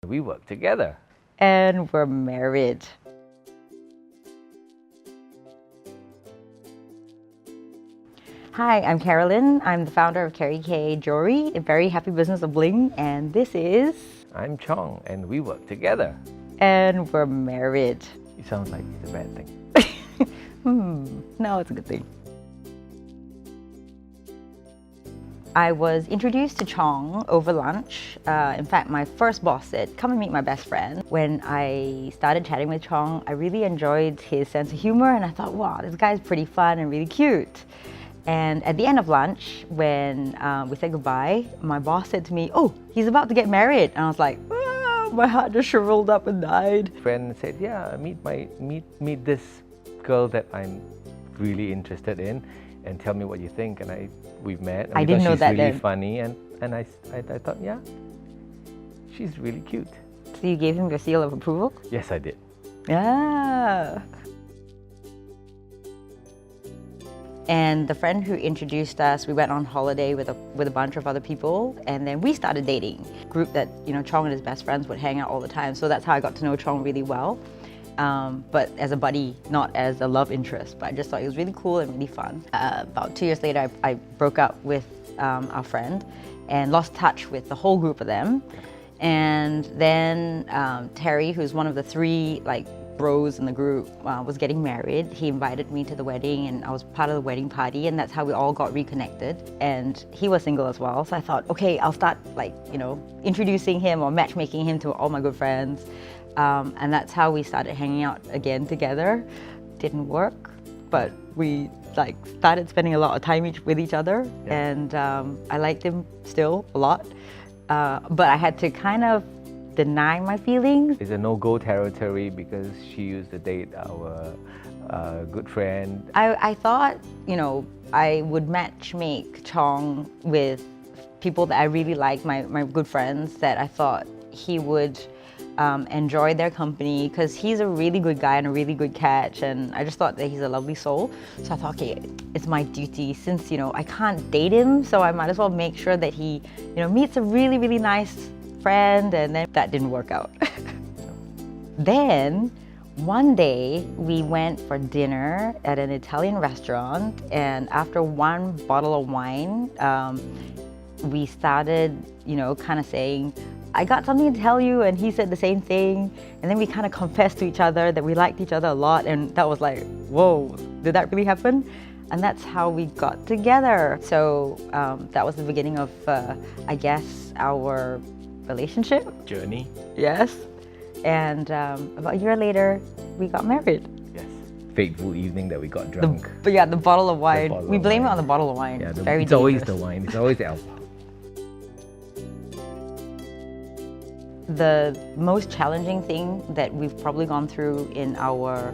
We work together. And we're married. Hi, I'm Carolyn. I'm the founder of Carrie K Jewelry, a very happy business of bling, and this is... I'm Chong, and we work together. And we're married. It sounds like it's a bad thing. No, it's a good thing. I was introduced to Chong over lunch. In fact, my first boss said, come and meet my best friend. When I started chatting with Chong, I really enjoyed his sense of humor, and I thought, wow, this guy's pretty fun and really cute. And at the end of lunch, when we said goodbye, my boss said to me, oh, he's about to get married. And I was like, ah, my heart just shriveled up and died. Friend said, yeah, meet this girl that I'm really interested in and tell me what you think. And we've met. And I didn't know she's that really then. funny. And I thought, yeah, she's really cute. So you gave him your seal of approval? Yes, I did. Yeah. And the friend who introduced us, we went on holiday with a bunch of other people, and then we started dating. A group that, you know, Chong and his best friends would hang out all the time. So that's how I got to know Chong really well. But as a buddy, not as a love interest. But I just thought he was really cool and really fun. About 2 years later, I broke up with our friend and lost touch with the whole group of them. And then Terry, who's one of the three bros in the group, was getting married. He invited me to the wedding, and I was part of the wedding party, and that's how we all got reconnected. And he was single as well, so I thought, okay, I'll start introducing him or matchmaking him to all my good friends. And that's how we started hanging out again together. Didn't work, but we started spending a lot of time with each other, and I liked him still a lot. But I had to kind of deny my feelings. It's a no-go territory because she used to date our good friend. I thought, I would matchmake Chong with people that I really like, my good friends, that I thought he would enjoy their company, because he's a really good guy and a really good catch, and I just thought that he's a lovely soul. So I thought, okay, it's my duty, since I can't date him, so I might as well make sure that he meets a really, really nice friend. And then that didn't work out. Then one day we went for dinner at an Italian restaurant, and after one bottle of wine, we started kind of saying, I got something to tell you, and he said the same thing, and then we kind of confessed to each other that we liked each other a lot, and that was like, whoa, did that really happen? And that's how we got together. So that was the beginning of, I guess, our relationship. Journey. Yes. And about a year later, we got married. Yes. Fateful evening that we got drunk. The bottle of wine. We blame it wine. on the bottle of wine. Yeah, it's always the wine. It's always the alcohol. The most challenging thing that we've probably gone through in our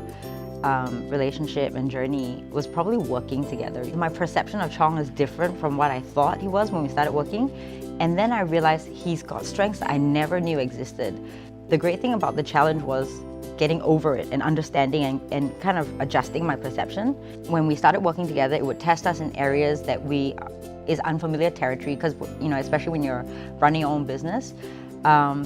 relationship and journey was probably working together. My perception of Chong is different from what I thought he was when we started working. And then I realized he's got strengths that I never knew existed. The great thing about the challenge was getting over it and understanding and kind of adjusting my perception. When we started working together, it would test us in areas that is unfamiliar territory, because especially when you're running your own business.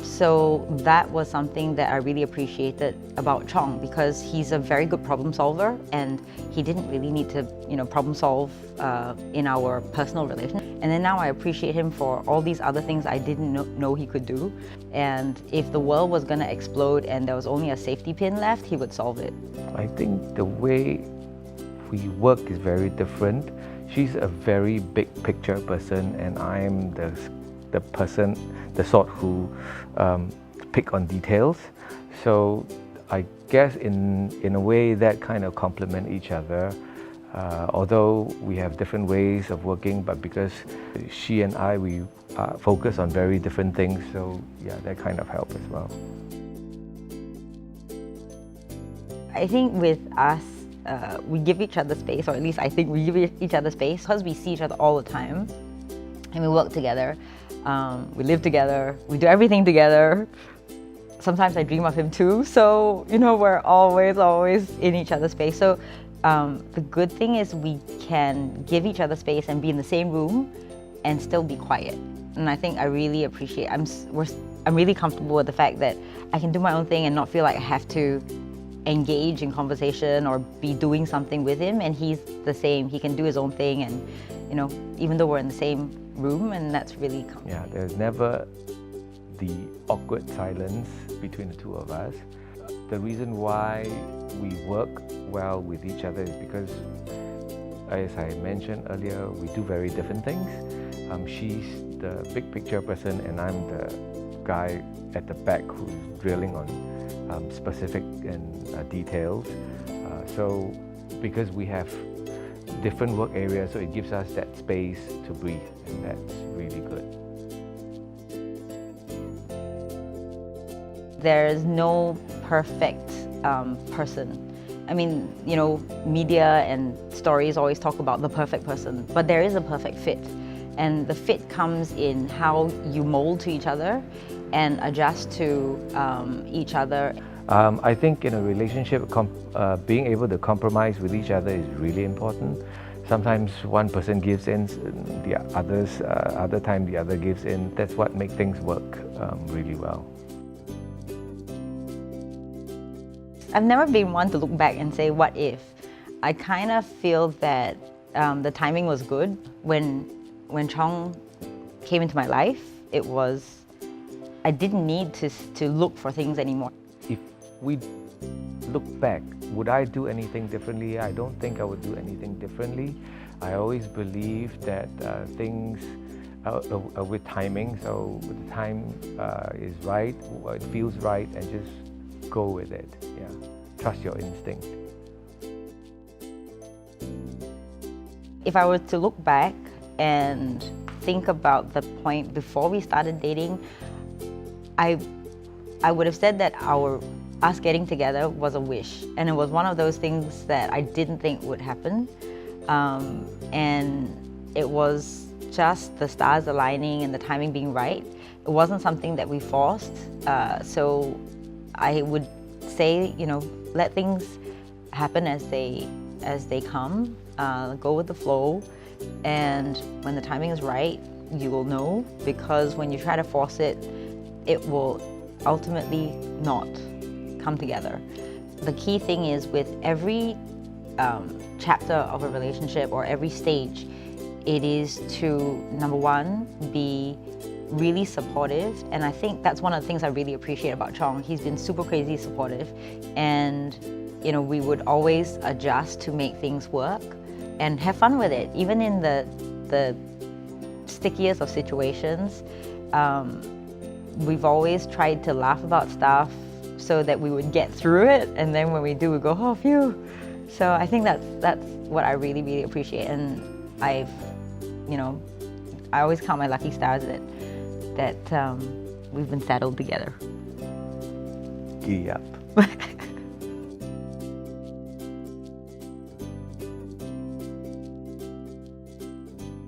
So that was something that I really appreciated about Chong, because he's a very good problem solver, and he didn't really need to problem solve in our personal relationship. And then now I appreciate him for all these other things I didn't know he could do. And if the world was going to explode and there was only a safety pin left, he would solve it. I think the way we work is very different. She's a very big picture person, and I'm the person, the sort who pick on details. So I guess in a way that kind of complement each other. Although we have different ways of working, but because she and we focus on very different things, so yeah, that kind of help as well. I think with us, we give each other space, or at least I think we give each other space, because we see each other all the time, and we work together. We live together, we do everything together. Sometimes I dream of him too, so we're always in each other's space. So the good thing is we can give each other space and be in the same room and still be quiet. And I think I really appreciate, I'm really comfortable with the fact that I can do my own thing and not feel like I have to engage in conversation or be doing something with him, and he's the same. He can do his own thing, and even though we're in the same room, and that's really comfortable. Yeah, there's never the awkward silence between the two of us. The reason why we work well with each other is because, as I mentioned earlier, we do very different things. She's the big picture person, and I'm the guy at the back who's drilling on specific and details. So because we have different work areas, so it gives us that space to breathe, and that's really good. There's no perfect person. I mean, media and stories always talk about the perfect person, but there is a perfect fit. And the fit comes in how you mold to each other and adjust to each other. I think in a relationship, being able to compromise with each other is really important. Sometimes one person gives in, other time the other gives in. That's what makes things work really well. I've never been one to look back and say, what if? I kind of feel that the timing was good. When Chong came into my life, I didn't need to look for things anymore. If we look back, would I do anything differently? I don't think I would do anything differently. I always believe that things are with timing, so when the time is right, it feels right, and just go with it. Yeah, trust your instinct. If I were to look back and think about the point before we started dating, I would have said that us getting together was a wish, and it was one of those things that I didn't think would happen, and it was just the stars aligning and the timing being right. It wasn't something that we forced, so I would say, let things happen as they come, go with the flow, and when the timing is right, you will know, because when you try to force it, it will ultimately not come together. The key thing is, with every chapter of a relationship or every stage, it is to, number one, be really supportive, and I think that's one of the things I really appreciate about Chong. He's been super crazy supportive, and we would always adjust to make things work and have fun with it, even in the stickiest of situations. We've always tried to laugh about stuff so that we would get through it, and then when we do, we go, oh, phew. So I think that's what I really, really appreciate, and I always count my lucky stars that we've been settled together. Yep.